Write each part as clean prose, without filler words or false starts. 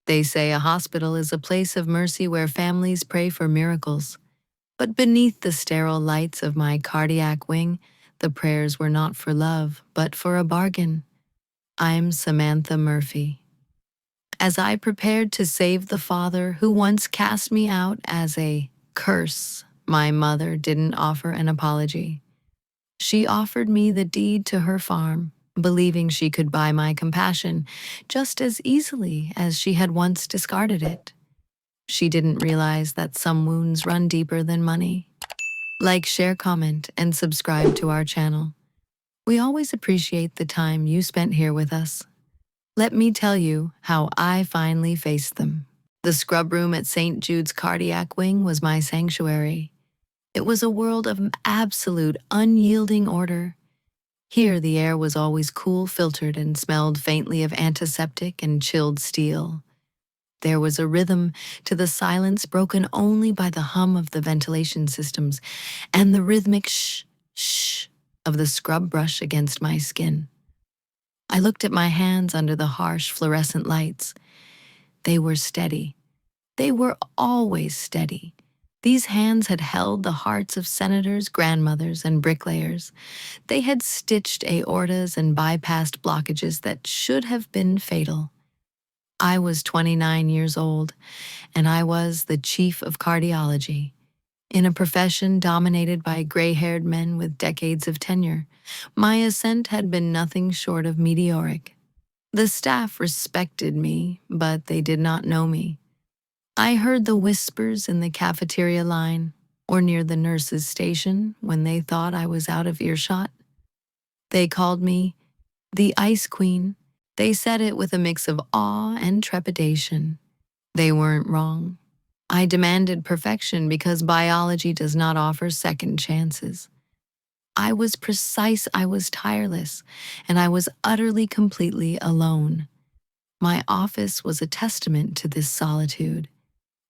They say a hospital is a place of mercy where families pray for miracles. But beneath the sterile lights of my cardiac wing, the prayers were not for love, but for a bargain. I'm Samantha Murphy. As I prepared to save the father who once cast me out as a curse, my mother didn't offer an apology. She offered me the deed to her farm, believing she could buy my compassion just as easily as she had once discarded it. She didn't realize that some wounds run deeper than money. Like, share, comment, and subscribe to our channel. We always appreciate the time you spent here with us. Let me tell you how I finally faced them. The scrub room at St. Jude's Cardiac Wing was my sanctuary. It was a world of absolute, unyielding order. Here, the air was always cool, filtered, and smelled faintly of antiseptic and chilled steel. There was a rhythm to the silence broken only by the hum of the ventilation systems and the rhythmic shh of the scrub brush against my skin. I looked at my hands under the harsh fluorescent lights. They were steady. They were always steady. These hands had held the hearts of senators, grandmothers, and bricklayers. They had stitched aortas and bypassed blockages that should have been fatal. I was 29 years old, and I was the Chief of Cardiology. In a profession dominated by gray-haired men with decades of tenure, my ascent had been nothing short of meteoric. The staff respected me, but they did not know me. I heard the whispers in the cafeteria line or near the nurse's station when they thought I was out of earshot. They called me the Ice Queen. They said it with a mix of awe and trepidation. They weren't wrong. I demanded perfection because biology does not offer second chances. I was precise, I was tireless, and I was utterly, completely alone. My office was a testament to this solitude.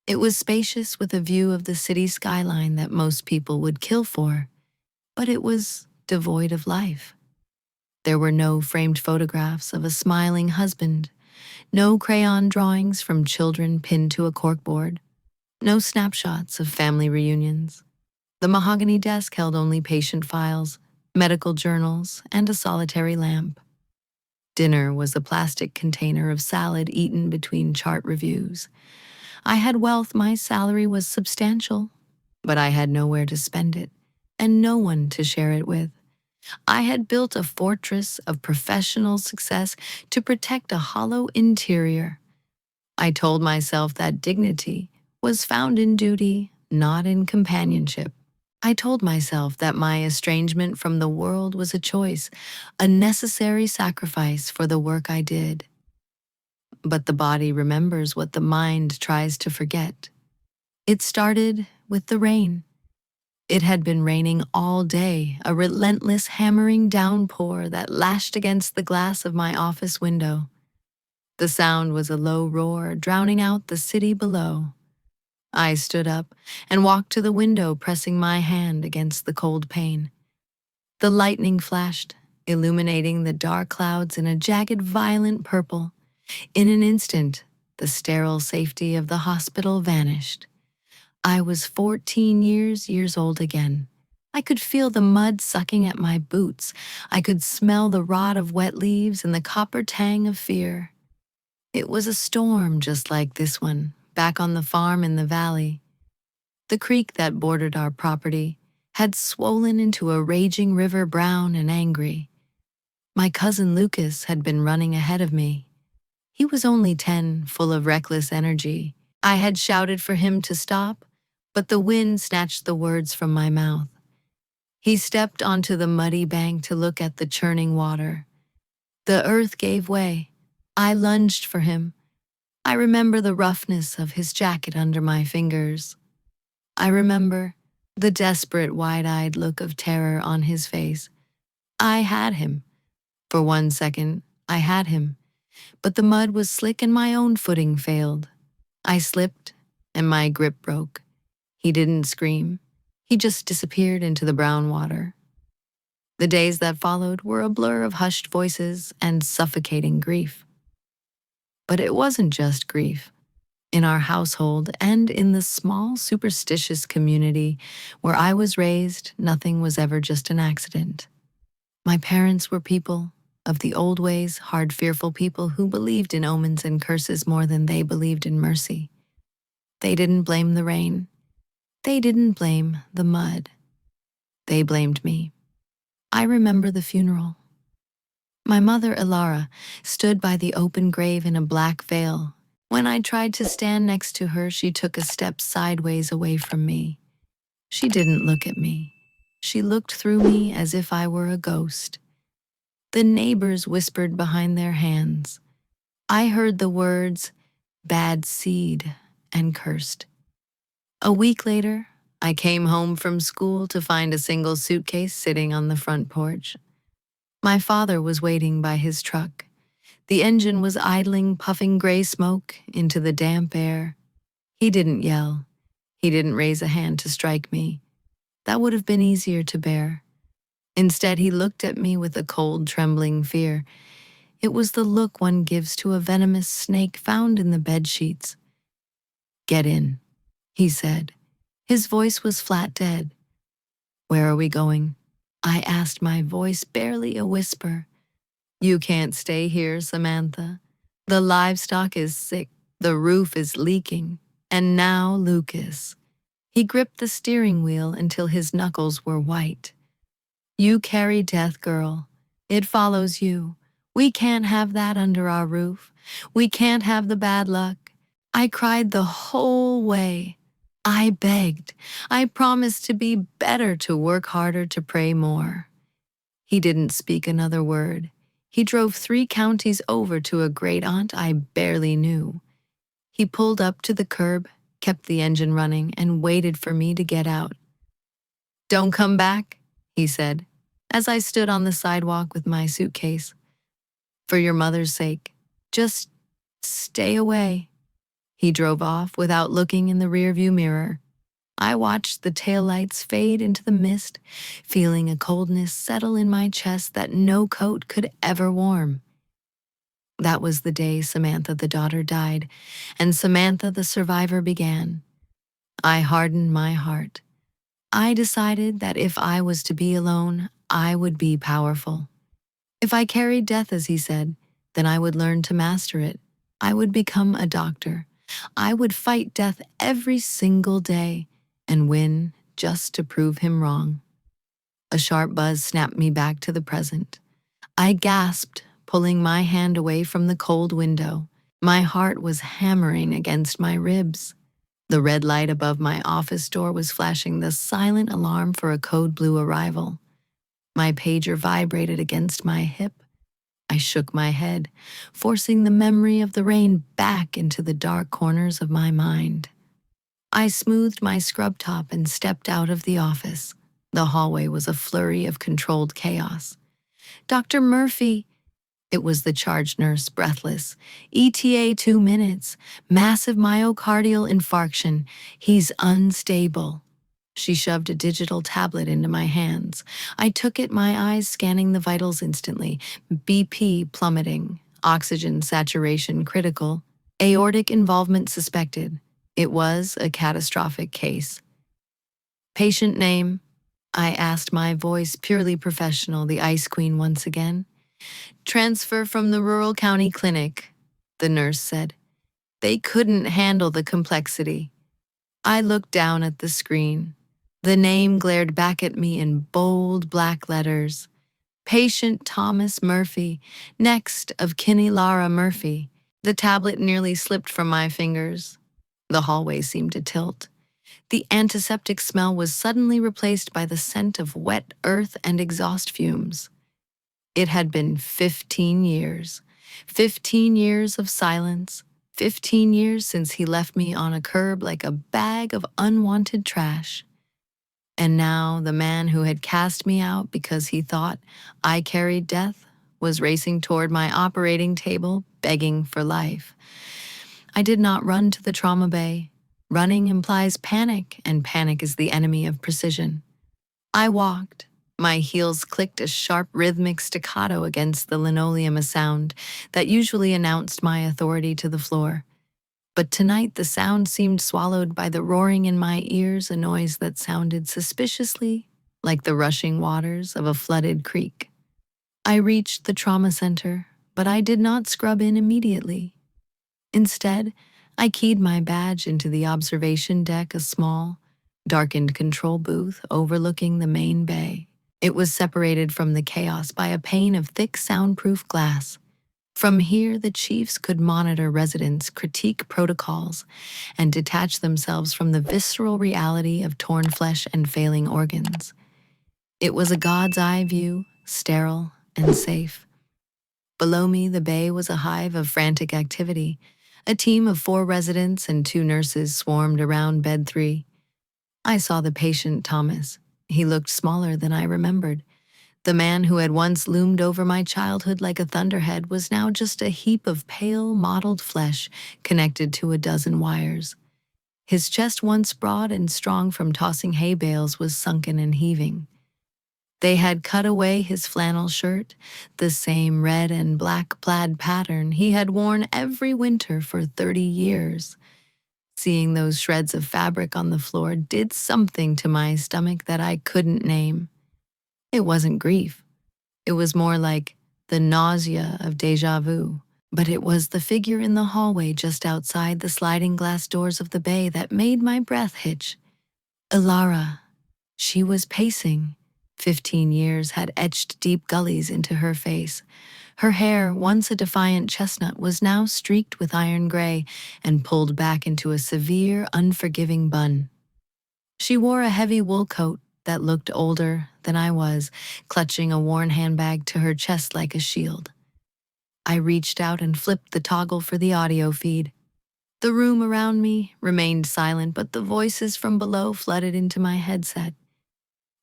It was spacious with a view of the city skyline that most people would kill for, but it was devoid of life. There were no framed photographs of a smiling husband, no crayon drawings from children pinned to a corkboard, no snapshots of family reunions. The mahogany desk held only patient files, medical journals, and a solitary lamp. Dinner was a plastic container of salad eaten between chart reviews. I had wealth, my salary was substantial, but I had nowhere to spend it, and no one to share it with. I had built a fortress of professional success to protect a hollow interior. I told myself that dignity was found in duty, not in companionship. I told myself that my estrangement from the world was a choice, a necessary sacrifice for the work I did. But the body remembers what the mind tries to forget. It started with the rain. It had been raining all day, a relentless hammering downpour that lashed against the glass of my office window. The sound was a low roar, drowning out the city below. I stood up and walked to the window, pressing my hand against the cold pane. The lightning flashed, illuminating the dark clouds in a jagged, violent purple. In an instant, the sterile safety of the hospital vanished. I was 14 years old again. I could feel the mud sucking at my boots. I could smell the rot of wet leaves and the copper tang of fear. It was a storm just like this one, back on the farm in the valley. The creek that bordered our property had swollen into a raging river, brown and angry. My cousin Lucas had been running ahead of me. He was only 10, full of reckless energy. I had shouted for him to stop, but the wind snatched the words from my mouth. He stepped onto the muddy bank to look at the churning water. The earth gave way. I lunged for him. I remember the roughness of his jacket under my fingers. I remember the desperate, wide-eyed look of terror on his face. I had him. For 1 second, I had him. But the mud was slick and my own footing failed. I slipped, and my grip broke. He didn't scream. He just disappeared into the brown water. The days that followed were a blur of hushed voices and suffocating grief. But it wasn't just grief. In our household and in the small superstitious community where I was raised, nothing was ever just an accident. My parents were people of the old ways, hard, fearful people who believed in omens and curses more than they believed in mercy. They didn't blame the rain. They didn't blame the mud. They blamed me. I remember the funeral. My mother, Ilara, stood by the open grave in a black veil. When I tried to stand next to her, she took a step sideways away from me. She didn't look at me. She looked through me as if I were a ghost. The neighbors whispered behind their hands. I heard the words, bad seed, and cursed. A week later, I came home from school to find a single suitcase sitting on the front porch. My father was waiting by his truck. The engine was idling, puffing gray smoke into the damp air. He didn't yell. He didn't raise a hand to strike me. That would have been easier to bear. Instead, he looked at me with a cold, trembling fear. It was the look one gives to a venomous snake found in the bed sheets. Get in, he said. His voice was flat dead. Where are we going? I asked, my voice barely a whisper. You can't stay here, Samantha. The livestock is sick, the roof is leaking, and now Lucas. He gripped the steering wheel until his knuckles were white. You carry death, girl. It follows you. We can't have that under our roof. We can't have the bad luck. I cried the whole way. I begged. I promised to be better, to work harder, to pray more. He didn't speak another word. He drove 3 counties over to a great aunt I barely knew. He pulled up to the curb, kept the engine running, and waited for me to get out. Don't come back, he said, as I stood on the sidewalk with my suitcase. For your mother's sake, just stay away. He drove off without looking in the rearview mirror. I watched the taillights fade into the mist, feeling a coldness settle in my chest that no coat could ever warm. That was the day Samantha the daughter died, and Samantha the survivor began. I hardened my heart. I decided that if I was to be alone, I would be powerful. If I carried death, as he said, then I would learn to master it. I would become a doctor. I would fight death every single day and win just to prove him wrong. A sharp buzz snapped me back to the present. I gasped, pulling my hand away from the cold window. My heart was hammering against my ribs. The red light above my office door was flashing the silent alarm for a code blue arrival. My pager vibrated against my hip. I shook my head, forcing the memory of the rain back into the dark corners of my mind. I smoothed my scrub top and stepped out of the office. The hallway was a flurry of controlled chaos. Dr. Murphy, it was the charge nurse, breathless. ETA 2 minutes. Massive myocardial infarction. He's unstable. She shoved a digital tablet into my hands. I took it, my eyes scanning the vitals instantly. BP plummeting. Oxygen saturation critical. Aortic involvement suspected. It was a catastrophic case. Patient name? I asked, my voice purely professional, the Ice Queen once again. Transfer from the rural county clinic, the nurse said. They couldn't handle the complexity. I looked down at the screen. The name glared back at me in bold black letters. Patient Thomas Murphy, next of kin Lara Murphy. The tablet nearly slipped from my fingers. The hallway seemed to tilt. The antiseptic smell was suddenly replaced by the scent of wet earth and exhaust fumes. It had been 15 years. 15 years of silence. 15 years since he left me on a curb like a bag of unwanted trash. And now the man who had cast me out because he thought I carried death was racing toward my operating table, begging for life. I did not run to the trauma bay. Running implies panic, and panic is the enemy of precision. I walked, My heels clicked a sharp rhythmic staccato against the linoleum, a sound that usually announced my authority to the floor. But tonight the sound seemed swallowed by the roaring in my ears, a noise that sounded suspiciously like the rushing waters of a flooded creek. I reached the trauma center, but I did not scrub in immediately. Instead, I keyed my badge into the observation deck, a small, darkened control booth overlooking the main bay. It was separated from the chaos by a pane of thick soundproof glass. From here, the chiefs could monitor residents, critique protocols, and detach themselves from the visceral reality of torn flesh and failing organs. It was a God's eye view, sterile and safe. Below me, the bay was a hive of frantic activity. A team of 4 residents and 2 nurses swarmed around bed 3. I saw the patient, Thomas. He looked smaller than I remembered. The man who had once loomed over my childhood like a thunderhead was now just a heap of pale, mottled flesh connected to a dozen wires. His chest, once broad and strong from tossing hay bales, was sunken and heaving. They had cut away his flannel shirt, the same red and black plaid pattern he had worn every winter for 30 years. Seeing those shreds of fabric on the floor did something to my stomach that I couldn't name. It wasn't grief. It was more like the nausea of déjà vu. But it was the figure in the hallway just outside the sliding glass doors of the bay that made my breath hitch. Ilara. She was pacing. 15 years had etched deep gullies into her face. Her hair, once a defiant chestnut, was now streaked with iron gray and pulled back into a severe, unforgiving bun. She wore a heavy wool coat that looked older than I was, clutching a worn handbag to her chest like a shield. I reached out and flipped the toggle for the audio feed. The room around me remained silent, but the voices from below flooded into my headset.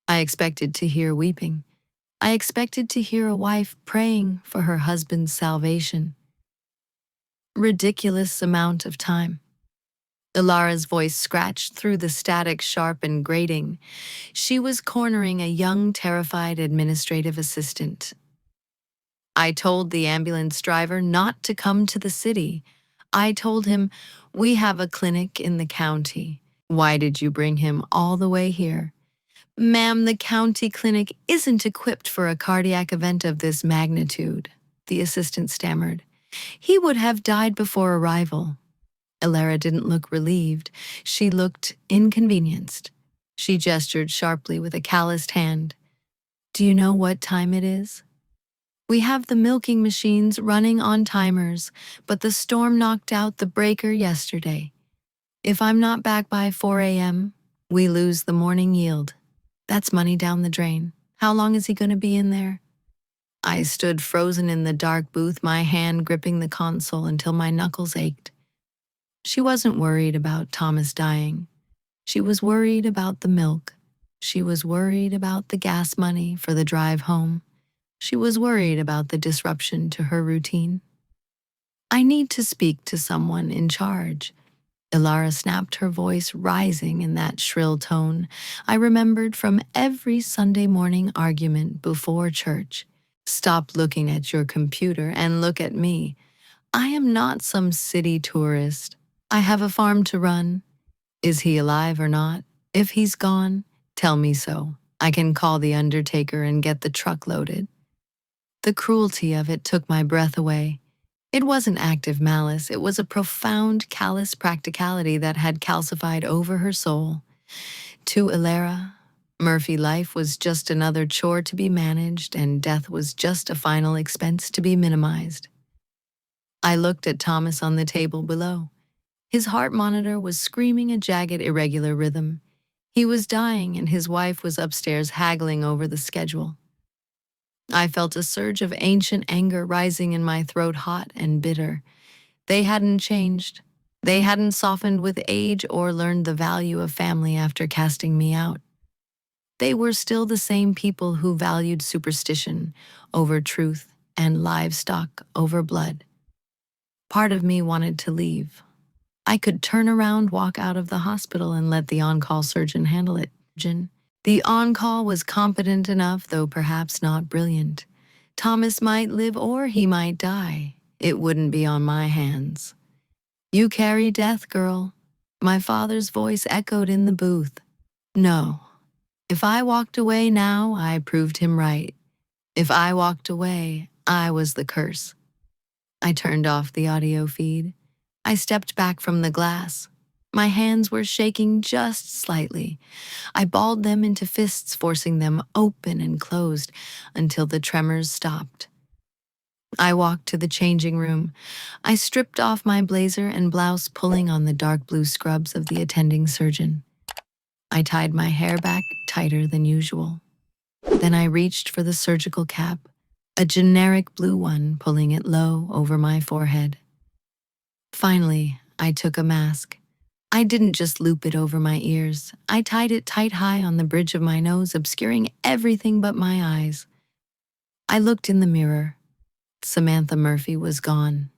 I expected to hear weeping. I expected to hear a wife praying for her husband's salvation. Ridiculous amount of time. Ilara's voice scratched through the static, sharp and grating. She was cornering a young, terrified administrative assistant. I told the ambulance driver not to come to the city. I told him, "We have a clinic in the county. Why did you bring him all the way here?" "Ma'am, the county clinic isn't equipped for a cardiac event of this magnitude," the assistant stammered. "He would have died before arrival." Ilara didn't look relieved. She looked inconvenienced. She gestured sharply with a calloused hand. "Do you know what time it is?" "We have the milking machines running on timers, but the storm knocked out the breaker yesterday. If I'm not back by 4 a.m., we lose the morning yield. That's money down the drain. How long is he going to be in there?" I stood frozen in the dark booth, my hand gripping the console until my knuckles ached. She wasn't worried about Thomas dying. She was worried about the milk. She was worried about the gas money for the drive home. She was worried about the disruption to her routine. "I need to speak to someone in charge." Ilara snapped, her voice rising in that shrill tone I remembered from every Sunday morning argument before church. "Stop looking at your computer and look at me. I am not some city tourist. I have a farm to run. Is he alive or not? If he's gone, tell me so. I can call the undertaker and get the truck loaded." The cruelty of it took my breath away. It wasn't active malice, it was a profound, callous practicality that had calcified over her soul. To Ilara, Murphy life was just another chore to be managed, and death was just a final expense to be minimized. I looked at Thomas on the table below. His heart monitor was screaming a jagged, irregular rhythm. He was dying, and his wife was upstairs haggling over the schedule. I felt a surge of ancient anger rising in my throat, hot and bitter. They hadn't changed. They hadn't softened with age or learned the value of family after casting me out. They were still the same people who valued superstition over truth and livestock over blood. Part of me wanted to leave. I could turn around, walk out of the hospital, and let the on-call surgeon handle it. The on-call was competent enough, though perhaps not brilliant. Thomas might live or he might die. It wouldn't be on my hands. You carry death, girl. My father's voice echoed in the booth. No. If I walked away now, I proved him right. If I walked away, I was the curse. I turned off the audio feed. I stepped back from the glass. My hands were shaking just slightly. I balled them into fists, forcing them open and closed until the tremors stopped. I walked to the changing room. I stripped off my blazer and blouse, pulling on the dark blue scrubs of the attending surgeon. I tied my hair back tighter than usual. Then I reached for the surgical cap, a generic blue one, pulling it low over my forehead. Finally, I took a mask. I didn't just loop it over my ears. I tied it tight high on the bridge of my nose, obscuring everything but my eyes. I looked in the mirror. Samantha Murphy was gone.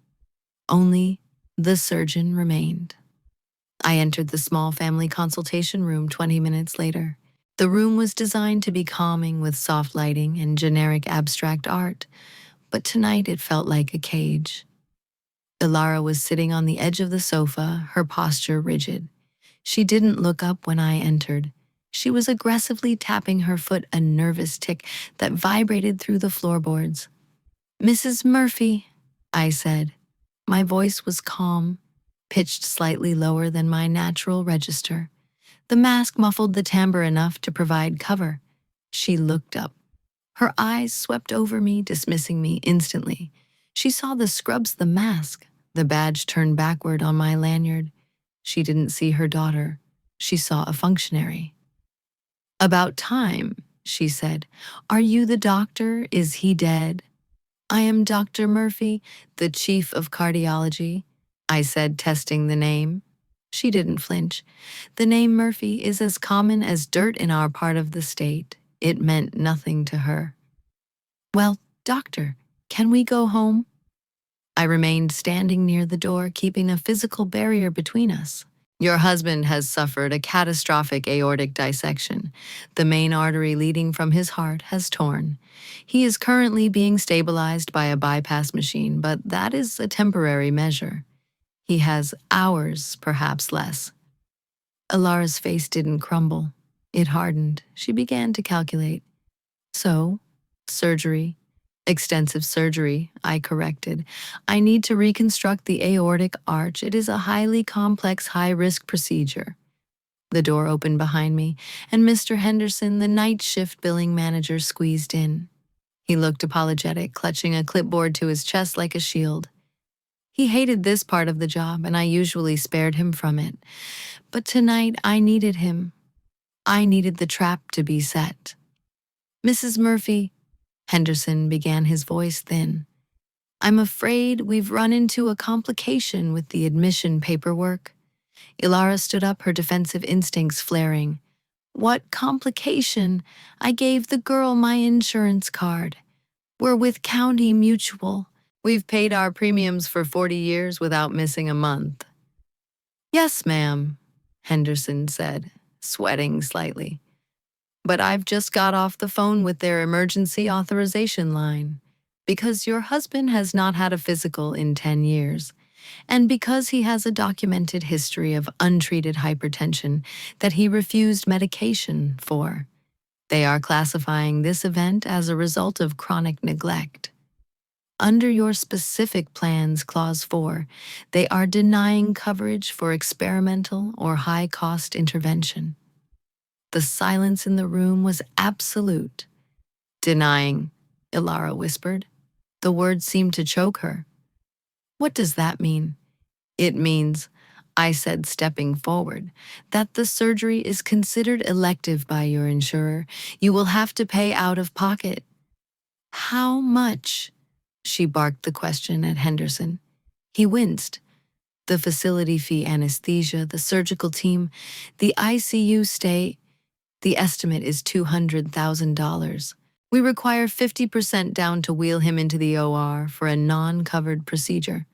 Only the surgeon remained. I entered the small family consultation room 20 minutes later. The room was designed to be calming with soft lighting and generic abstract art, but tonight it felt like a cage. Ilara was sitting on the edge of the sofa, her posture rigid. She didn't look up when I entered. She was aggressively tapping her foot, a nervous tick that vibrated through the floorboards. "Mrs. Murphy," I said. My voice was calm, pitched slightly lower than my natural register. The mask muffled the timbre enough to provide cover. She looked up. Her eyes swept over me, dismissing me instantly. She saw the scrubs, the mask, the badge turned backward on my lanyard. She didn't see her daughter. She saw a functionary. "About time," she said. "Are you the doctor? Is he dead?" "I am Dr. Murphy, the Chief of Cardiology," I said, testing the name. She didn't flinch. The name Murphy is as common as dirt in our part of the state. It meant nothing to her. "Well, doctor, can we go home?" I remained standing near the door, keeping a physical barrier between us. "Your husband has suffered a catastrophic aortic dissection. The main artery leading from his heart has torn. He is currently being stabilized by a bypass machine, but that is a temporary measure. He has hours, perhaps less." Alara's face didn't crumble. It hardened. She began to calculate. "So, surgery. Extensive surgery," I corrected. "I need to reconstruct the aortic arch. It is a highly complex, high-risk procedure." The door opened behind me, and Mr. Henderson, the night shift billing manager, squeezed in. He looked apologetic, clutching a clipboard to his chest like a shield. He hated this part of the job, and I usually spared him from it. But tonight, I needed him. I needed the trap to be set. "Mrs. Murphy," Henderson began, his voice thin, "I'm afraid we've run into a complication with the admission paperwork." Ilara stood up, her defensive instincts flaring. "What complication? I gave the girl my insurance card. We're with County Mutual. We've paid our premiums for 40 years without missing a month." "Yes, ma'am," Henderson said, sweating slightly. "But I've just got off the phone with their emergency authorization line. Because your husband has not had a physical in 10 years, and because he has a documented history of untreated hypertension that he refused medication for, they are classifying this event as a result of chronic neglect. Under your specific plans, Clause 4, they are denying coverage for experimental or high-cost intervention." The silence in the room was absolute. "Denying," Ilara whispered. The words seemed to choke her. "What does that mean?" "It means," I said, stepping forward, "that the surgery is considered elective by your insurer. You will have to pay out of pocket." "How much?" She barked the question at Henderson. He winced. "The facility fee, anesthesia, the surgical team, the ICU stay. The estimate is $200,000. We require 50% down to wheel him into the OR for a non-covered procedure."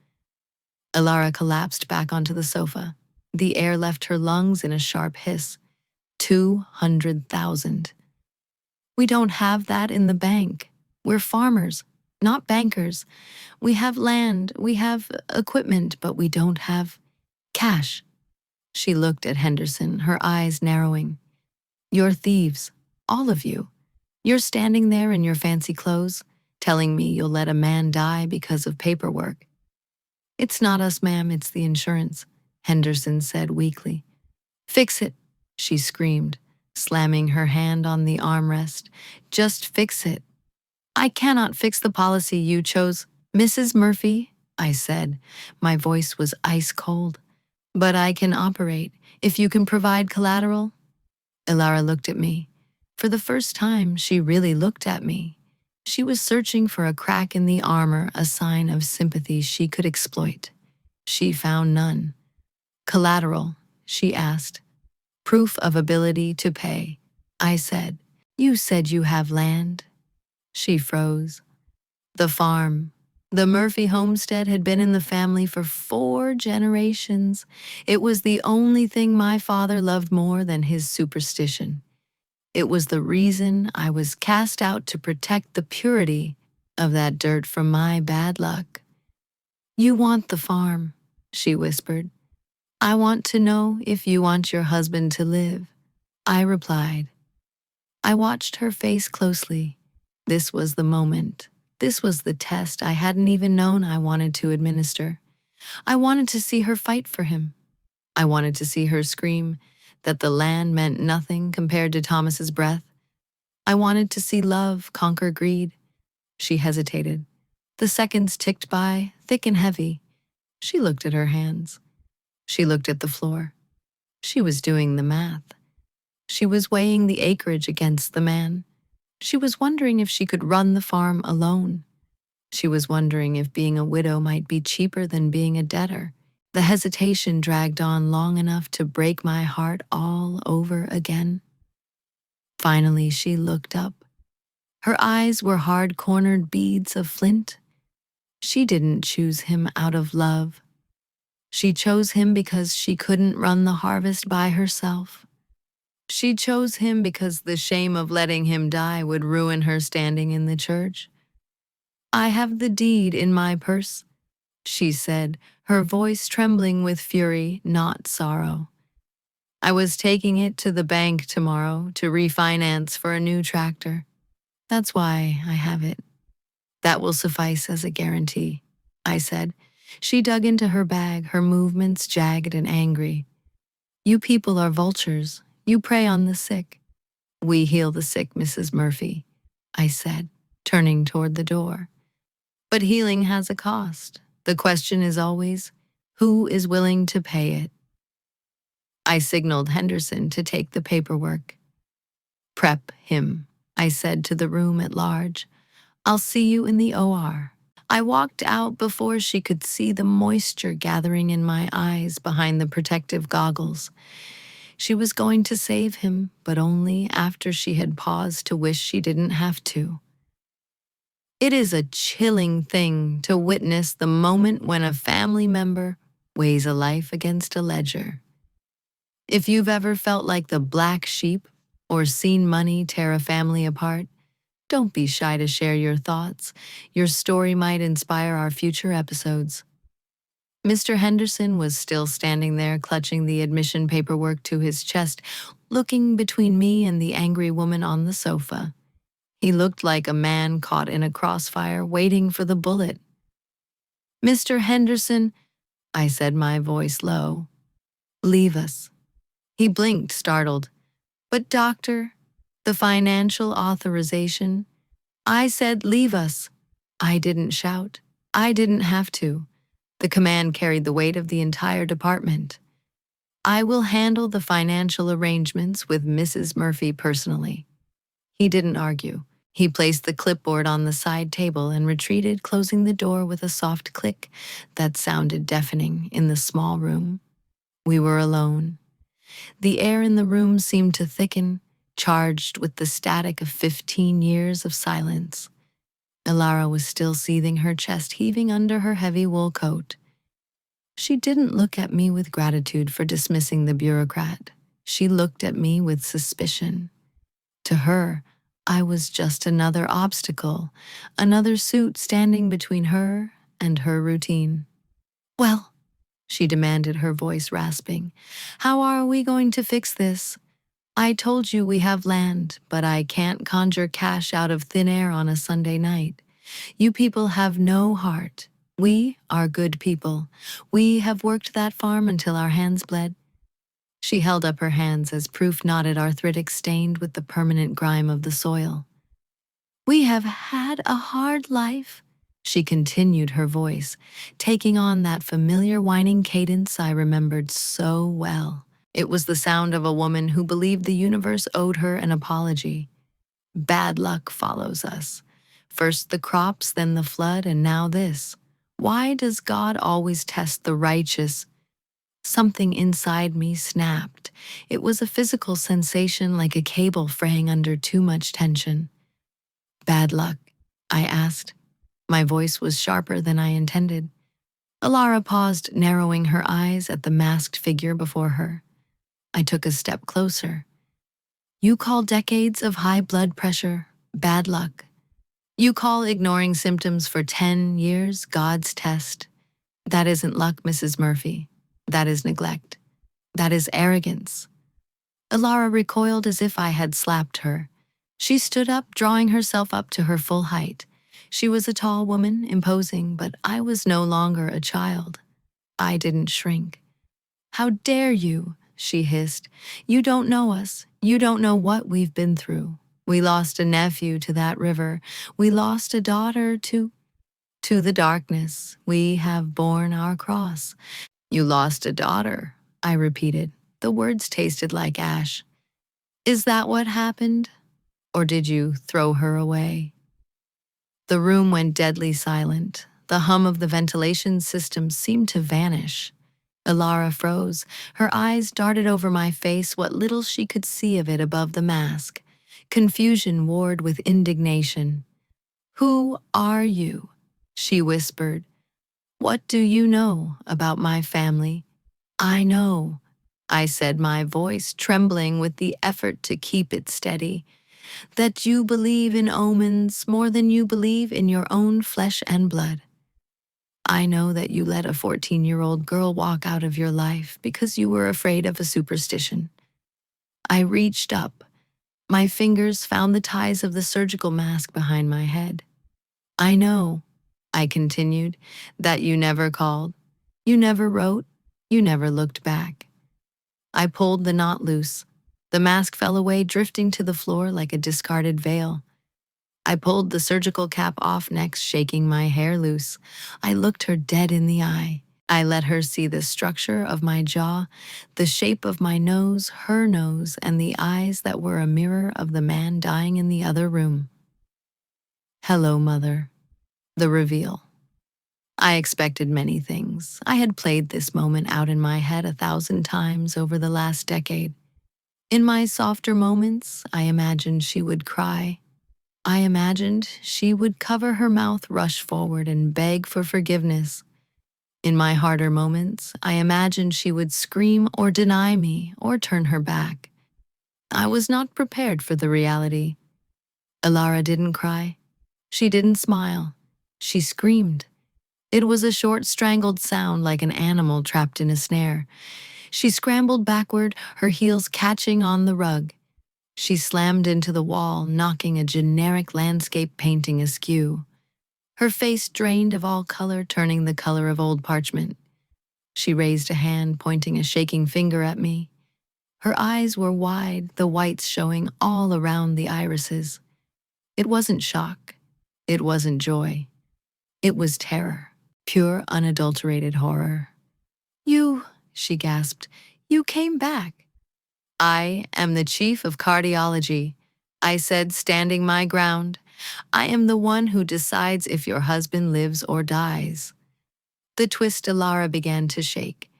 Ilara collapsed back onto the sofa. The air left her lungs in a sharp hiss. 200,000. We don't have that in the bank. We're farmers, not bankers. We have land, we have equipment, but we don't have cash. She looked at Henderson, her eyes narrowing. You're thieves, all of you. You're standing there in your fancy clothes, telling me you'll let a man die because of paperwork. It's not us, ma'am, it's the insurance, Henderson said weakly. Fix it, she screamed, slamming her hand on the armrest. Just fix it. I cannot fix the policy you chose, Mrs. Murphy, I said. My voice was ice cold. But I can operate, if you can provide collateral. Ilara looked at me. For the first time, she really looked at me. She was searching for a crack in the armor, a sign of sympathy she could exploit. She found none. Collateral, she asked. Proof of ability to pay, I said. You said you have land? She froze. The farm. The Murphy homestead had been in the family for 4 generations. It was the only thing my father loved more than his superstition. It was the reason I was cast out to protect the purity of that dirt from my bad luck. You want the farm, she whispered. I want to know if you want your husband to live. I replied. I watched her face closely. This was the moment. This was the test I hadn't even known I wanted to administer. I wanted to see her fight for him. I wanted to see her scream that the land meant nothing compared to Thomas's breath. I wanted to see love conquer greed. She hesitated. The seconds ticked by, thick and heavy. She looked at her hands. She looked at the floor. She was doing the math. She was weighing the acreage against the man. She was wondering if she could run the farm alone. She was wondering if being a widow might be cheaper than being a debtor. The hesitation dragged on long enough to break my heart all over again. Finally, she looked up. Her eyes were hard-cornered beads of flint. She didn't choose him out of love. She chose him because she couldn't run the harvest by herself. She chose him because the shame of letting him die would ruin her standing in the church. I have the deed in my purse, she said, her voice trembling with fury, not sorrow. I was taking it to the bank tomorrow to refinance for a new tractor. That's why I have it. That will suffice as a guarantee, I said. She dug into her bag, her movements jagged and angry. You people are vultures. You prey on the sick. We heal the sick, Mrs. Murphy, I said, turning toward the door. But healing has a cost. The question is always, who is willing to pay it? I signaled Henderson to take the paperwork. Prep him, I said to the room at large. I'll see you in the OR. I walked out before she could see the moisture gathering in my eyes behind the protective goggles. She was going to save him, but only after she had paused to wish she didn't have to. It is a chilling thing to witness the moment when a family member weighs a life against a ledger. If you've ever felt like the black sheep or seen money tear a family apart, don't be shy to share your thoughts. Your story might inspire our future episodes. Mr. Henderson was still standing there, clutching the admission paperwork to his chest, looking between me and the angry woman on the sofa. He looked like a man caught in a crossfire, waiting for the bullet. Mr. Henderson, I said, my voice low. Leave us. He blinked, startled. But doctor, the financial authorization. I said, leave us. I didn't shout. I didn't have to. The command carried the weight of the entire department. I will handle the financial arrangements with Mrs. Murphy personally. He didn't argue. He placed the clipboard on the side table and retreated, closing the door with a soft click that sounded deafening in the small room. We were alone. The air in the room seemed to thicken, charged with the static of 15 years of silence. Ilara was still seething, her chest heaving under her heavy wool coat. She didn't look at me with gratitude for dismissing the bureaucrat. She looked at me with suspicion. To her, I was just another obstacle, another suit standing between her and her routine. Well, she demanded, her voice rasping, how are we going to fix this? I told you we have land, but I can't conjure cash out of thin air on a Sunday night. You people have no heart. We are good people. We have worked that farm until our hands bled. She held up her hands as proof knotted arthritic stained with the permanent grime of the soil. We have had a hard life, she continued, her voice taking on that familiar whining cadence I remembered so well. It was the sound of a woman who believed the universe owed her an apology. Bad luck follows us. First the crops, then the flood, and now this. Why does God always test the righteous? Something inside me snapped. It was a physical sensation, like a cable fraying under too much tension. Bad luck? I asked. My voice was sharper than I intended. Alara paused, narrowing her eyes at the masked figure before her. I took a step closer. You call decades of high blood pressure bad luck. You call ignoring symptoms for 10 years God's test. That isn't luck, Mrs. Murphy. That is neglect. That is arrogance. Alara recoiled as if I had slapped her. She stood up, drawing herself up to her full height. She was a tall woman, imposing, but I was no longer a child. I didn't shrink. How dare you, she hissed. You don't know us. You don't know what we've been through. We lost a nephew to that river. We lost a daughter to the darkness. We have borne our cross. You lost a daughter, I repeated. The words tasted like ash. Is that what happened? Or did you throw her away? The room went deadly silent. The hum of the ventilation system seemed to vanish. Alara froze. Her eyes darted over my face, what little she could see of it above the mask. Confusion warred with indignation. Who are you? She whispered. What do you know about my family? I know, I said, my voice trembling with the effort to keep it steady, that you believe in omens more than you believe in your own flesh and blood. I know that you let a 14-year-old girl walk out of your life because you were afraid of a superstition. I reached up. My fingers found the ties of the surgical mask behind my head. I know, I continued, that you never called, you never wrote, you never looked back. I pulled the knot loose. The mask fell away, drifting to the floor like a discarded veil. I pulled the surgical cap off next, shaking my hair loose. I looked her dead in the eye. I let her see the structure of my jaw, the shape of my nose, her nose, and the eyes that were a mirror of the man dying in the other room. Hello, Mother. The reveal. I expected many things. I had played this moment out in my head 1,000 times over the last decade. In my softer moments, I imagined she would cry. I imagined she would cover her mouth, rush forward, and beg for forgiveness. In my harder moments, I imagined she would scream or deny me or turn her back. I was not prepared for the reality. Alara didn't cry. She didn't smile. She screamed. It was a short, strangled sound like an animal trapped in a snare. She scrambled backward, her heels catching on the rug. She slammed into the wall, knocking a generic landscape painting askew. Her face drained of all color, turning the color of old parchment. She raised a hand, pointing a shaking finger at me. Her eyes were wide, the whites showing all around the irises. It wasn't shock. It wasn't joy. It was terror. Pure, unadulterated horror. You, she gasped, you came back. I am the Chief of Cardiology, I said, standing my ground. I am the one who decides if your husband lives or dies. The twist Alara began to shake.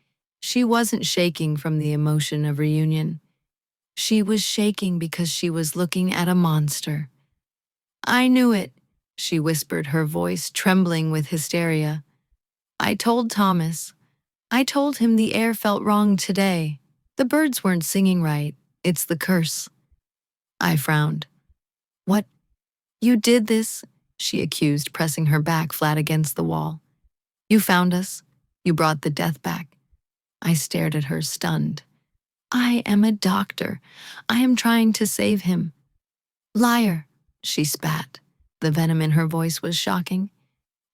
She wasn't shaking from the emotion of reunion. She was shaking because she was looking at a monster. I knew it, she whispered, her voice trembling with hysteria. I told Thomas. I told him the air felt wrong today. The birds weren't singing right. It's the curse. I frowned. What? You did this? She accused, pressing her back flat against the wall. You found us. You brought the death back. I stared at her, stunned. I am a doctor. I am trying to save him. Liar, she spat. The venom in her voice was shocking.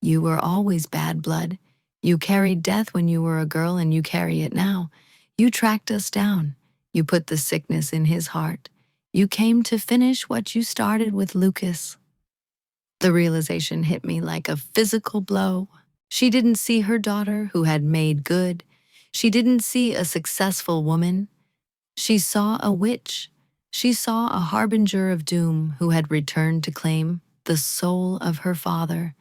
You were always bad blood. You carried death when you were a girl and you carry it now. You tracked us down. You put the sickness in his heart. You came to finish what you started with Lucas. The realization hit me like a physical blow. She didn't see her daughter who had made good. She didn't see a successful woman. She saw a witch. She saw a harbinger of doom who had returned to claim the soul of her father.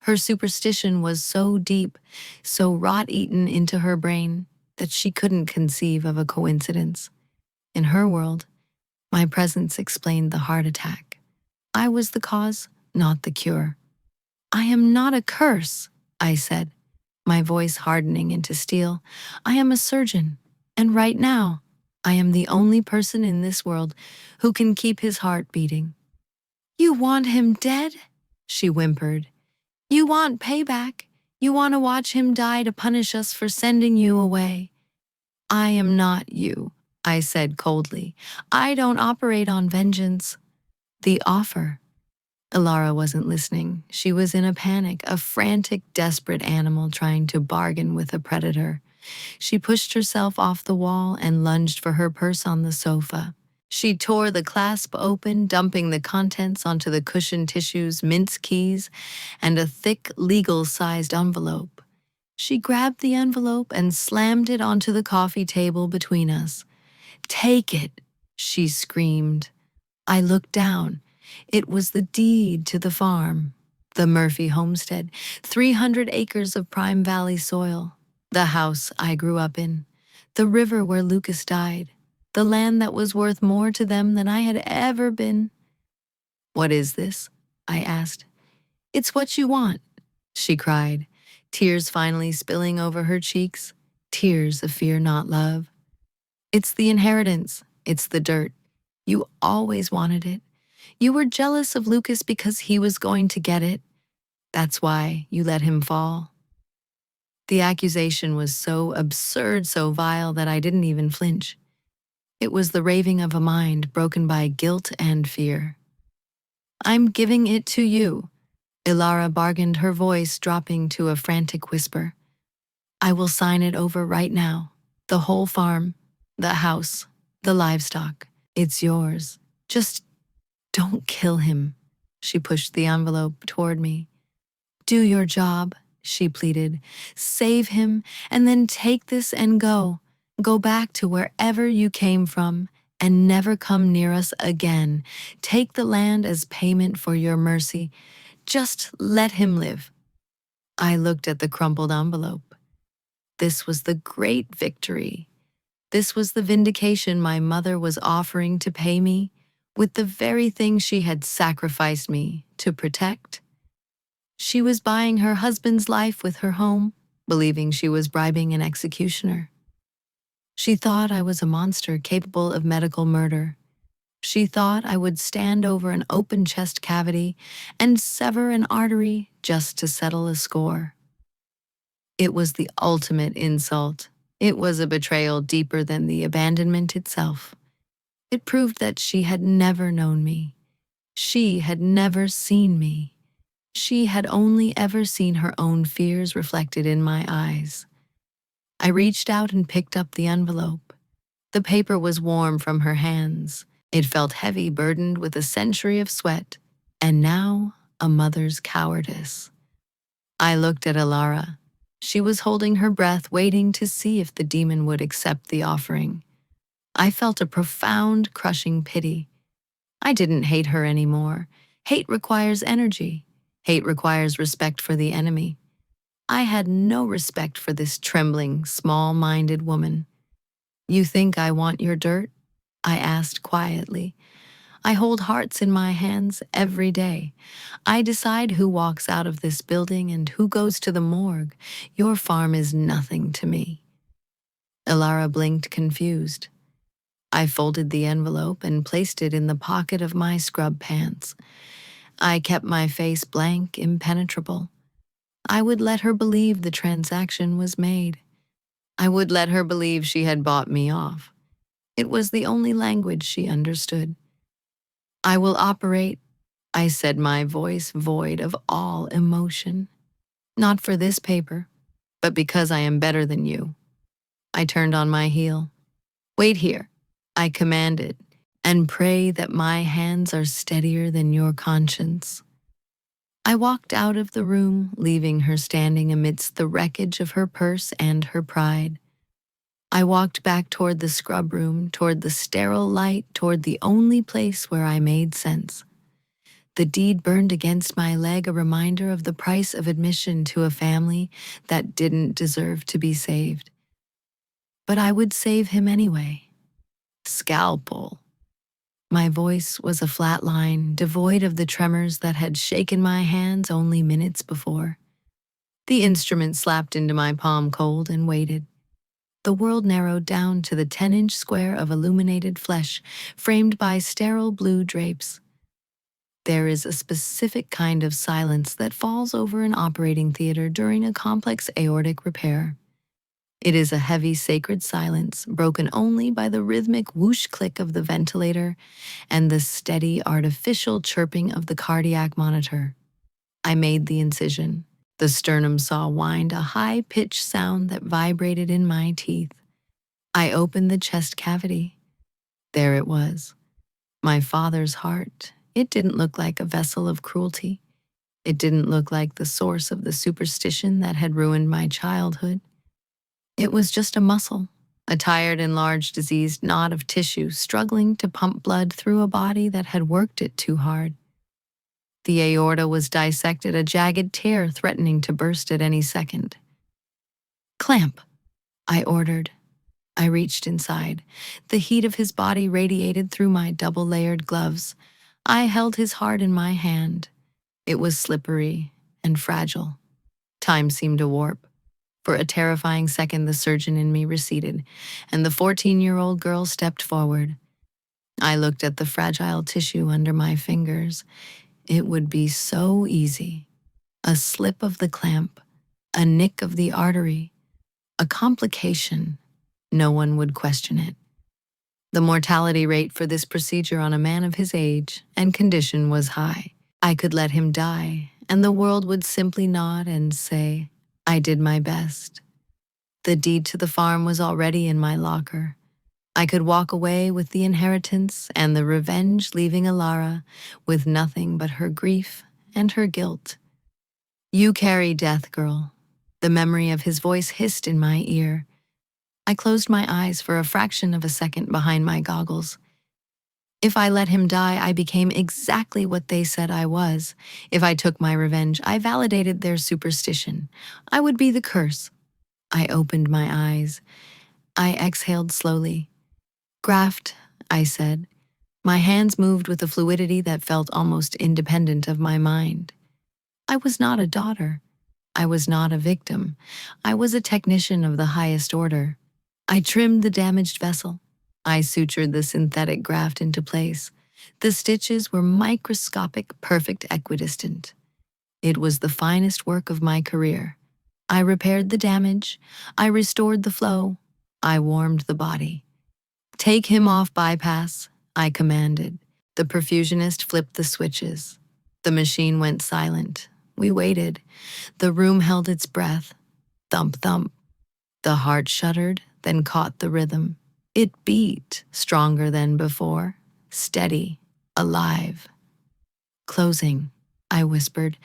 Her superstition was so deep, so rot-eaten into her brain, that she couldn't conceive of a coincidence. In her world, my presence explained the heart attack. I was the cause, not the cure. I am not a curse, I said, my voice hardening into steel. I am a surgeon, and right now, I am the only person in this world who can keep his heart beating. You want him dead? She whimpered. You want payback. You want to watch him die to punish us for sending you away. I am not you, I said coldly. I don't operate on vengeance. The offer. Ilara wasn't listening. She was in a panic, a frantic, desperate animal trying to bargain with a predator. She pushed herself off the wall and lunged for her purse on the sofa. She tore the clasp open, dumping the contents onto the cushioned tissues, mince keys, and a thick, legal-sized envelope. She grabbed the envelope and slammed it onto the coffee table between us. Take it, she screamed. I looked down. It was the deed to the farm, the Murphy homestead, 300 acres of Prime Valley soil, the house I grew up in, the river where Lucas died, the land that was worth more to them than I had ever been. What is this? I asked. It's what you want, she cried, tears finally spilling over her cheeks, tears of fear, not love. It's the inheritance. It's the dirt. You always wanted it. You were jealous of Lucas because he was going to get it. That's why you let him fall. The accusation was so absurd, so vile that I didn't even flinch. It was the raving of a mind broken by guilt and fear. I'm giving it to you, Ilara bargained, her voice dropping to a frantic whisper. I will sign it over right now. The whole farm, the house, the livestock. It's yours. Just don't kill him. She pushed the envelope toward me. Do your job, she pleaded. Save him, and then take this and go. Go back to wherever you came from, and never come near us again. Take the land as payment for your mercy. Just let him live. I looked at the crumpled envelope. This was the great victory. This was the vindication my mother was offering to pay me with the very thing she had sacrificed me to protect. She was buying her husband's life with her home, believing she was bribing an executioner. She thought I was a monster capable of medical murder. She thought I would stand over an open chest cavity and sever an artery just to settle a score. It was the ultimate insult. It was a betrayal deeper than the abandonment itself. It proved that she had never known me. She had never seen me. She had only ever seen her own fears reflected in my eyes. I reached out and picked up the envelope. The paper was warm from her hands. It felt heavy, burdened with a century of sweat, and now a mother's cowardice. I looked at Ilara. She was holding her breath, waiting to see if the demon would accept the offering. I felt a profound, crushing pity. I didn't hate her anymore. Hate requires energy. Hate requires respect for the enemy. I had no respect for this trembling, small-minded woman. You think I want your dirt? I asked quietly. I hold hearts in my hands every day. I decide who walks out of this building and who goes to the morgue. Your farm is nothing to me. Ilara blinked confused. I folded the envelope and placed it in the pocket of my scrub pants. I kept my face blank, impenetrable. I would let her believe the transaction was made. I would let her believe she had bought me off. It was the only language she understood. I will operate, I said, my voice void of all emotion. Not for this paper, but because I am better than you. I turned on my heel. Wait here, I commanded, and pray that my hands are steadier than your conscience. I walked out of the room, leaving her standing amidst the wreckage of her purse and her pride. I walked back toward the scrub room, toward the sterile light, toward the only place where I made sense. The deed burned against my leg, a reminder of the price of admission to a family that didn't deserve to be saved. But I would save him anyway. Scalpel. My voice was a flat line, devoid of the tremors that had shaken my hands only minutes before. The instrument slapped into my palm cold and waited. The world narrowed down to the 10-inch square of illuminated flesh, framed by sterile blue drapes. There is a specific kind of silence that falls over an operating theater during a complex aortic repair. It is a heavy, sacred silence, broken only by the rhythmic whoosh-click of the ventilator and the steady, artificial chirping of the cardiac monitor. I made the incision. The sternum saw whined, a high-pitched sound that vibrated in my teeth. I opened the chest cavity. There it was. My father's heart. It didn't look like a vessel of cruelty. It didn't look like the source of the superstition that had ruined my childhood. It was just a muscle, a tired, enlarged, diseased knot of tissue struggling to pump blood through a body that had worked it too hard. The aorta was dissected, a jagged tear threatening to burst at any second. Clamp, I ordered. I reached inside. The heat of his body radiated through my double-layered gloves. I held his heart in my hand. It was slippery and fragile. Time seemed to warp. For a terrifying second, the surgeon in me receded, and the 14-year-old girl stepped forward. I looked at the fragile tissue under my fingers. It would be so easy. A slip of the clamp, a nick of the artery, a complication. No one would question it. The mortality rate for this procedure on a man of his age and condition was high. I could let him die, and the world would simply nod and say, I did my best. The deed to the farm was already in my locker. I could walk away with the inheritance and the revenge, leaving Ilara with nothing but her grief and her guilt. You carry death, girl. The memory of his voice hissed in my ear. I closed my eyes for a fraction of a second behind my goggles. If I let him die, I became exactly what they said I was. If I took my revenge, I validated their superstition. I would be the curse. I opened my eyes. I exhaled slowly. Graft, I said. My hands moved with a fluidity that felt almost independent of my mind. I was not a daughter. I was not a victim. I was a technician of the highest order. I trimmed the damaged vessel. I sutured the synthetic graft into place. The stitches were microscopic, perfect, equidistant. It was the finest work of my career. I repaired the damage. I restored the flow. I warmed the body. Take him off bypass, I commanded. The perfusionist flipped the switches. The machine went silent. We waited. The room held its breath. Thump, thump. The heart shuddered, then caught the rhythm. It beat, stronger than before, steady, alive. Closing, I whispered.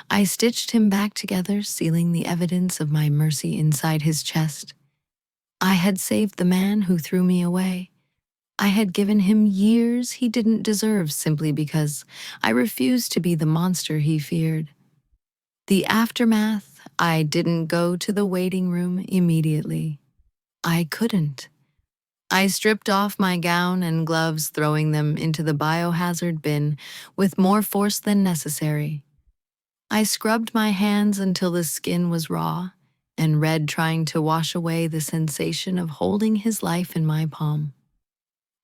I stitched him back together, sealing the evidence of my mercy inside his chest. I had saved the man who threw me away. I had given him years he didn't deserve simply because I refused to be the monster he feared. The aftermath, I didn't go to the waiting room immediately. I couldn't. I stripped off my gown and gloves, throwing them into the biohazard bin with more force than necessary. I scrubbed my hands until the skin was raw. and red trying to wash away the sensation of holding his life in my palm.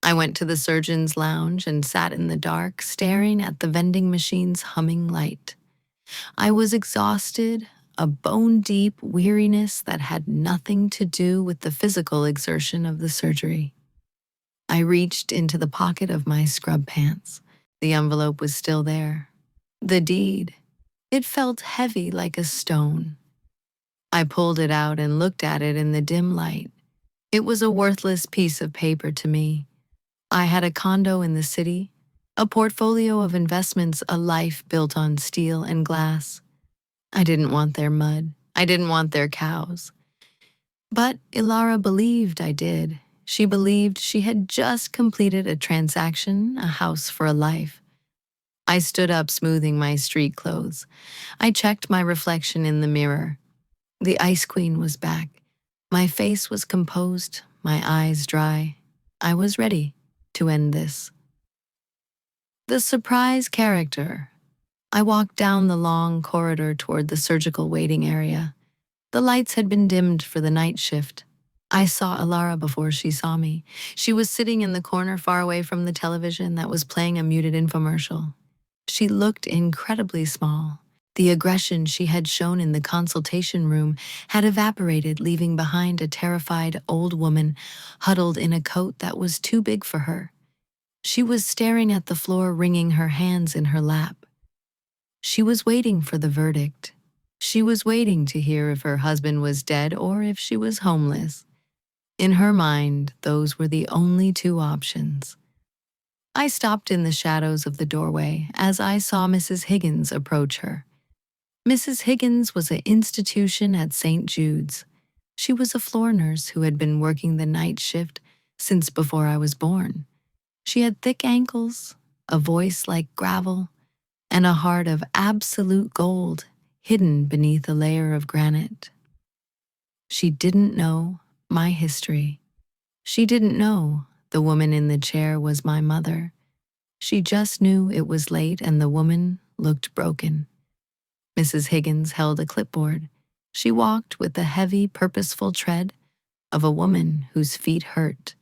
I went to the surgeon's lounge and sat in the dark, staring at the vending machine's humming light. I was exhausted, a bone-deep weariness that had nothing to do with the physical exertion of the surgery. I reached into the pocket of my scrub pants. The envelope was still there. The deed. It felt heavy like a stone. I pulled it out and looked at it in the dim light. It was a worthless piece of paper to me. I had a condo in the city, a portfolio of investments, a life built on steel and glass. I didn't want their mud. I didn't want their cows. But Ilara believed I did. She believed she had just completed a transaction, a house for a life. I stood up, smoothing my street clothes. I checked my reflection in the mirror. The Ice Queen was back. My face was composed, my eyes dry. I was ready to end this. The surprise character. I walked down the long corridor toward the surgical waiting area. The lights had been dimmed for the night shift. I saw Ilara before she saw me. She was sitting in the corner far away from the television that was playing a muted infomercial. She looked incredibly small. The aggression she had shown in the consultation room had evaporated, leaving behind a terrified old woman huddled in a coat that was too big for her. She was staring at the floor, wringing her hands in her lap. She was waiting for the verdict. She was waiting to hear if her husband was dead or if she was homeless. In her mind, those were the only two options. I stopped in the shadows of the doorway as I saw Mrs. Higgins approach her. Mrs. Higgins was an institution at St. Jude's. She was a floor nurse who had been working the night shift since before I was born. She had thick ankles, a voice like gravel, and a heart of absolute gold hidden beneath a layer of granite. She didn't know my history. She didn't know the woman in the chair was my mother. She just knew it was late and the woman looked broken. Mrs. Higgins held a clipboard. She walked with the heavy, purposeful tread of a woman whose feet hurt.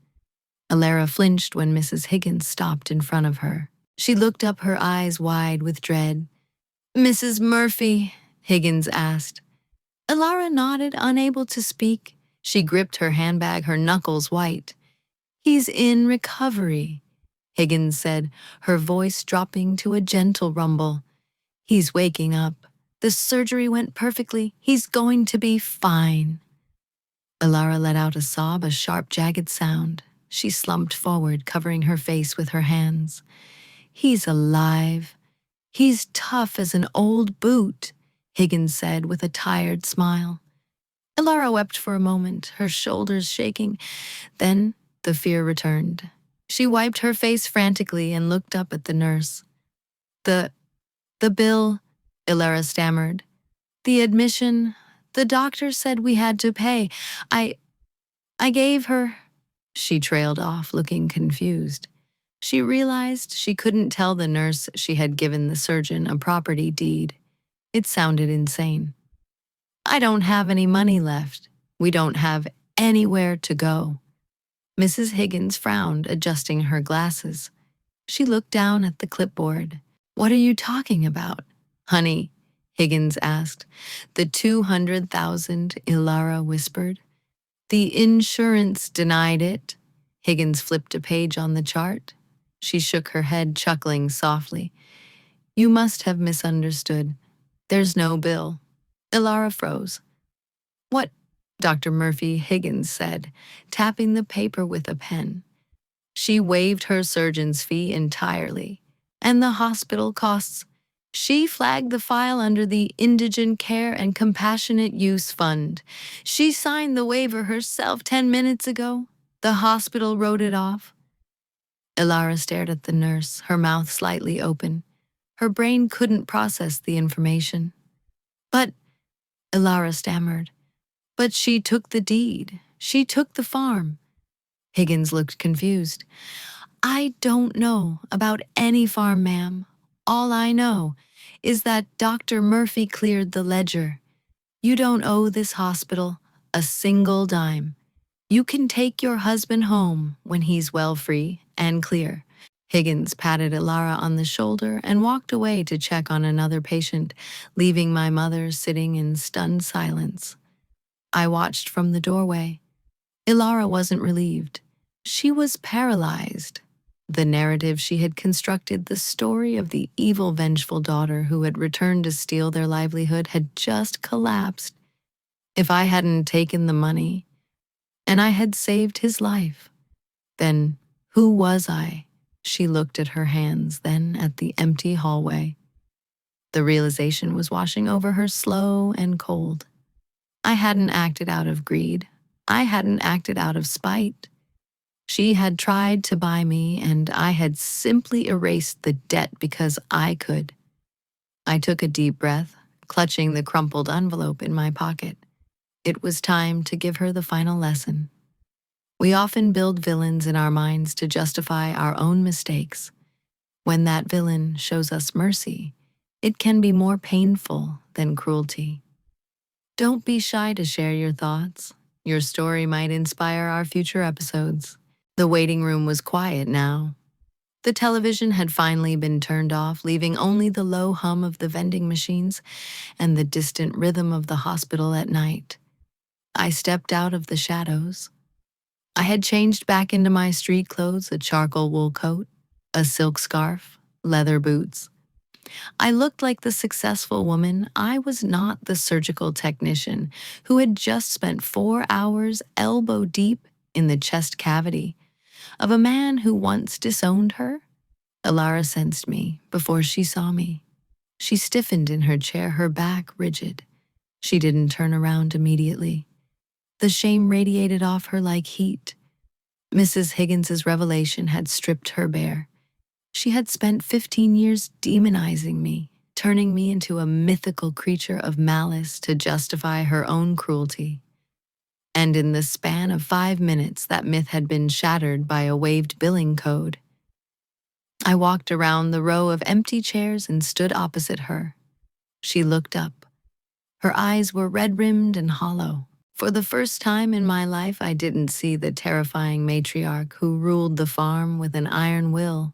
Ilara flinched when Mrs. Higgins stopped in front of her. She looked up, her eyes wide with dread. "Mrs. Murphy?" Higgins asked. Ilara nodded, unable to speak. She gripped her handbag, her knuckles white. "He's in recovery," Higgins said, her voice dropping to a gentle rumble. "He's waking up. The surgery went perfectly. He's going to be fine." Ilara let out a sob, a sharp, jagged sound. She slumped forward, covering her face with her hands. "He's alive. He's tough as an old boot," Higgins said with a tired smile. Ilara wept for a moment, her shoulders shaking. Then the fear returned. She wiped her face frantically and looked up at the nurse. The bill," Ilara stammered. "The admission, the doctor said we had to pay. I gave her—" She trailed off, looking confused. She realized she couldn't tell the nurse she had given the surgeon a property deed. It sounded insane. "I don't have any money left. We don't have anywhere to go." Mrs. Higgins frowned, adjusting her glasses. She looked down at the clipboard. "What are you talking about, honey?" Higgins asked. "The 200,000, Ilara whispered. "The insurance denied it." Higgins flipped a page on the chart. She shook her head, chuckling softly. "You must have misunderstood. There's no bill." Ilara froze. "What?" Dr. Murphy, Higgins said, tapping the paper with a pen. "She waived her surgeon's fee entirely. And the hospital costs. She flagged the file under the Indigent Care and Compassionate Use Fund. She signed the waiver herself 10 minutes ago. The hospital wrote it off." Ilara stared at the nurse, her mouth slightly open. Her brain couldn't process the information. "But," Ilara stammered, "but she took the deed. She took the farm." Higgins looked confused. "I don't know about any farm, ma'am. All I know is that Dr. Murphy cleared the ledger. You don't owe this hospital a single dime. You can take your husband home when he's well free and clear. Higgins patted Ilara on the shoulder and walked away to check on another patient, leaving my mother sitting in stunned silence. I watched from the doorway. Ilara wasn't relieved. She was paralyzed. The narrative she had constructed, the story of the evil, vengeful daughter who had returned to steal their livelihood, had just collapsed. If I hadn't taken the money, and I had saved his life, then who was I? She looked at her hands, then at the empty hallway. The realization was washing over her slow and cold. I hadn't acted out of greed. I hadn't acted out of spite. She had tried to buy me, and I had simply erased the debt because I could. I took a deep breath, clutching the crumpled envelope in my pocket. It was time to give her the final lesson. We often build villains in our minds to justify our own mistakes. When that villain shows us mercy, it can be more painful than cruelty. Don't be shy to share your thoughts. Your story might inspire our future episodes. The waiting room was quiet now. The television had finally been turned off, leaving only the low hum of the vending machines and the distant rhythm of the hospital at night. I stepped out of the shadows. I had changed back into my street clothes, a charcoal wool coat, a silk scarf, leather boots. I looked like the successful woman. I was not the surgical technician who had just spent 4 hours elbow deep in the chest cavity of a man who once disowned her. Ilara sensed me before she saw me. She stiffened in her chair, her back rigid. She didn't turn around immediately. The shame radiated off her like heat. Mrs. Higgins's revelation had stripped her bare. She had spent 15 years demonizing me, turning me into a mythical creature of malice to justify her own cruelty. And in the span of 5 minutes, that myth had been shattered by a waved billing code. I walked around the row of empty chairs and stood opposite her. She looked up. Her eyes were red-rimmed and hollow. For the first time in my life, I didn't see the terrifying matriarch who ruled the farm with an iron will.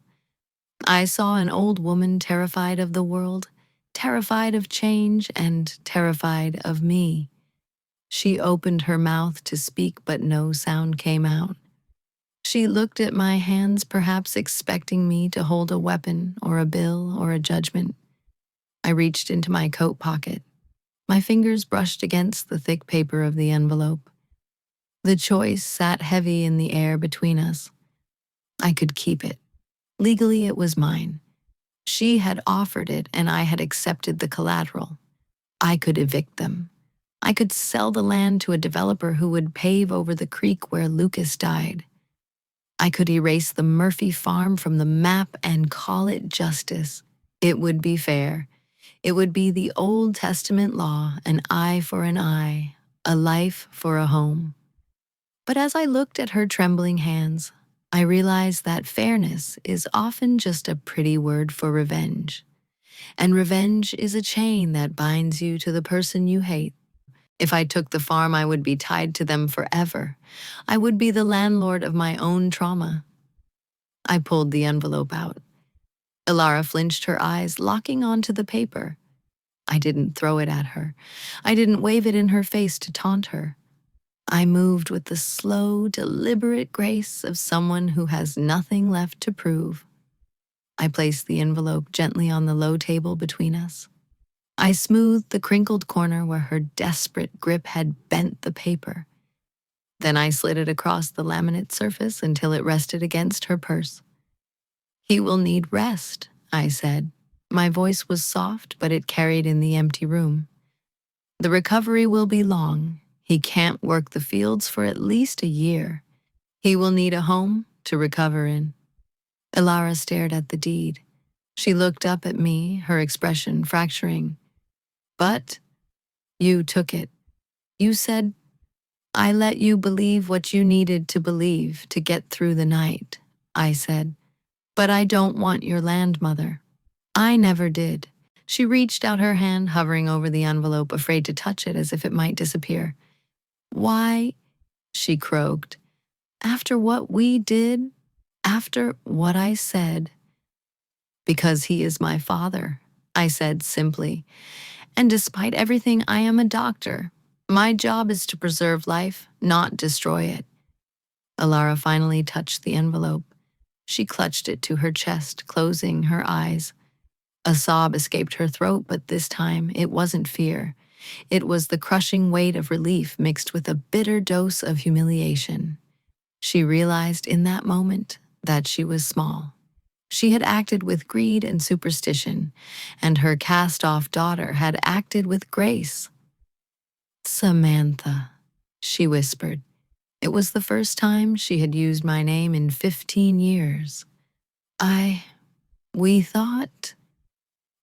I saw an old woman terrified of the world, terrified of change, and terrified of me. She opened her mouth to speak, but no sound came out. She looked at my hands, perhaps expecting me to hold a weapon or a bill or a judgment. I reached into my coat pocket. My fingers brushed against the thick paper of the envelope. The choice sat heavy in the air between us. I could keep it. Legally, it was mine. She had offered it, and I had accepted the collateral. I could evict them. I could sell the land to a developer who would pave over the creek where Lucas died. I could erase the Murphy farm from the map and call it justice. It would be fair. It would be the Old Testament law, an eye for an eye, a life for a home. But as I looked at her trembling hands, I realized that fairness is often just a pretty word for revenge. And revenge is a chain that binds you to the person you hate. If I took the farm, I would be tied to them forever. I would be the landlord of my own trauma. I pulled the envelope out. Ilara flinched, her eyes locking onto the paper. I didn't throw it at her. I didn't wave it in her face to taunt her. I moved with the slow, deliberate grace of someone who has nothing left to prove. I placed the envelope gently on the low table between us. I smoothed the crinkled corner where her desperate grip had bent the paper. Then I slid it across the laminate surface until it rested against her purse. "He will need rest," I said. My voice was soft, but it carried in the empty room. "The recovery will be long. He can't work the fields for at least a year. He will need a home to recover in." Ilara stared at the deed. She looked up at me, her expression fracturing. "But you took it. You said, I let you believe what you needed to believe to get through the night," I said. "But I don't want your land, Mother. I never did. She reached out her hand, hovering over the envelope, afraid to touch it as if it might disappear. Why? She croaked. After what we did? After what I said? Because he is my father, I said simply. And despite everything, I am a doctor. My job is to preserve life, not destroy it. Alara finally touched the envelope. She clutched it to her chest, closing her eyes. A sob escaped her throat, but this time it wasn't fear. It was the crushing weight of relief mixed with a bitter dose of humiliation. She realized in that moment that she was small. She had acted with greed and superstition, and her cast-off daughter had acted with grace. Samantha, she whispered. It was the first time she had used my name in 15 years. We thought.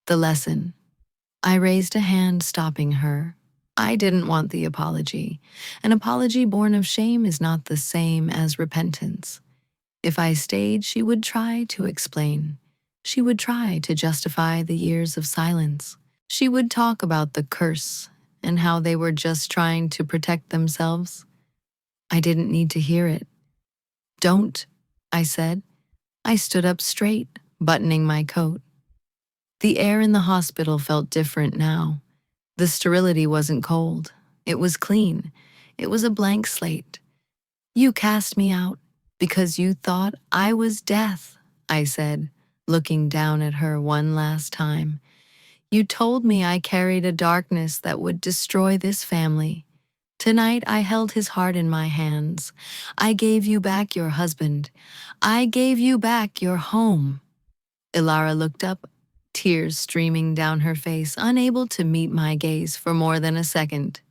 The lesson. I raised a hand, stopping her. I didn't want the apology. An apology born of shame is not the same as repentance. If I stayed, she would try to explain. She would try to justify the years of silence. She would talk about the curse and how they were just trying to protect themselves. I didn't need to hear it. Don't, I said. I stood up straight, buttoning my coat. The air in the hospital felt different now. The sterility wasn't cold. It was clean. It was a blank slate. You cast me out because you thought I was death, I said, looking down at her one last time. You told me I carried a darkness that would destroy this family. Tonight I held his heart in my hands. I gave you back your husband. I gave you back your home. Ilara looked up, tears streaming down her face, unable to meet my gaze for more than a second.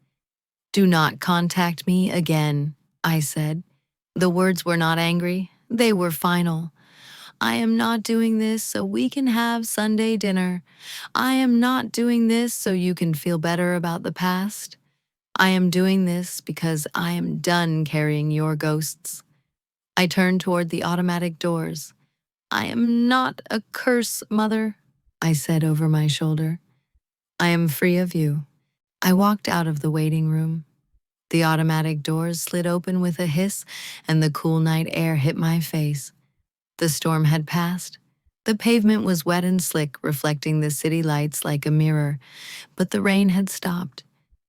Do not contact me again, I said. The words were not angry, they were final. I am not doing this so we can have Sunday dinner. I am not doing this so you can feel better about the past. I am doing this because I am done carrying your ghosts. I turned toward the automatic doors. I am not a curse, Mother, I said over my shoulder. I am free of you. I walked out of the waiting room. The automatic doors slid open with a hiss, and the cool night air hit my face. The storm had passed. The pavement was wet and slick, reflecting the city lights like a mirror, but the rain had stopped.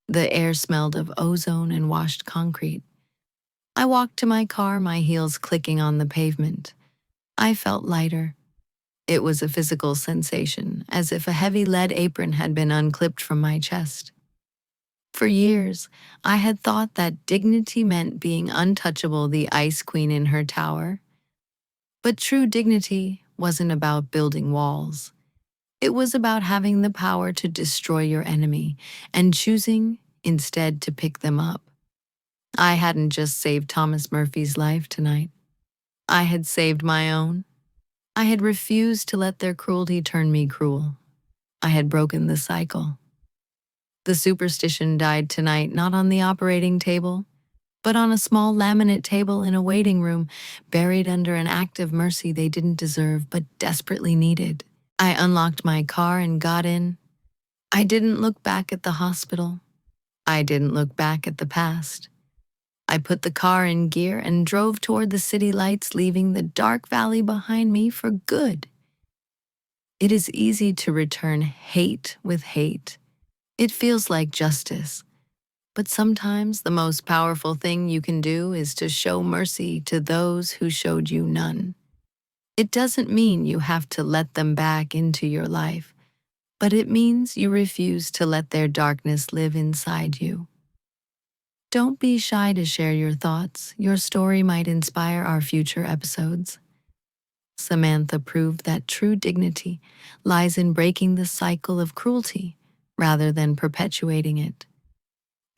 The air smelled of ozone and washed concrete. I walked to my car, my heels clicking on the pavement. I felt lighter. It was a physical sensation, as if a heavy lead apron had been unclipped from my chest. For years, I had thought that dignity meant being untouchable, the ice queen in her tower. But true dignity wasn't about building walls. It was about having the power to destroy your enemy and choosing instead to pick them up. I hadn't just saved Thomas Murphy's life tonight. I had saved my own. I had refused to let their cruelty turn me cruel. I had broken the cycle. The superstition died tonight, not on the operating table, but on a small laminate table in a waiting room, buried under an act of mercy they didn't deserve but desperately needed. I unlocked my car and got in. I didn't look back at the hospital. I didn't look back at the past. I put the car in gear and drove toward the city lights, leaving the dark valley behind me for good. It is easy to return hate with hate. It feels like justice. But sometimes the most powerful thing you can do is to show mercy to those who showed you none. It doesn't mean you have to let them back into your life, but it means you refuse to let their darkness live inside you. Don't be shy to share your thoughts. Your story might inspire our future episodes. Samantha proved that true dignity lies in breaking the cycle of cruelty rather than perpetuating it.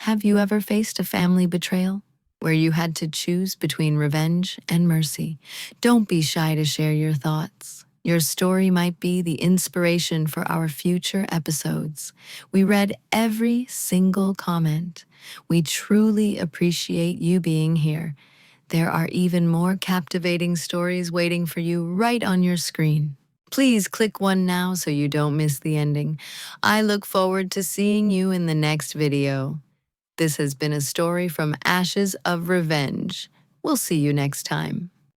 Have you ever faced a family betrayal where you had to choose between revenge and mercy? Don't be shy to share your thoughts. Your story might be the inspiration for our future episodes. We read every single comment. We truly appreciate you being here. There are even more captivating stories waiting for you right on your screen. Please click one now so you don't miss the ending. I look forward to seeing you in the next video. This has been a story from Ashes of Revenge. We'll see you next time.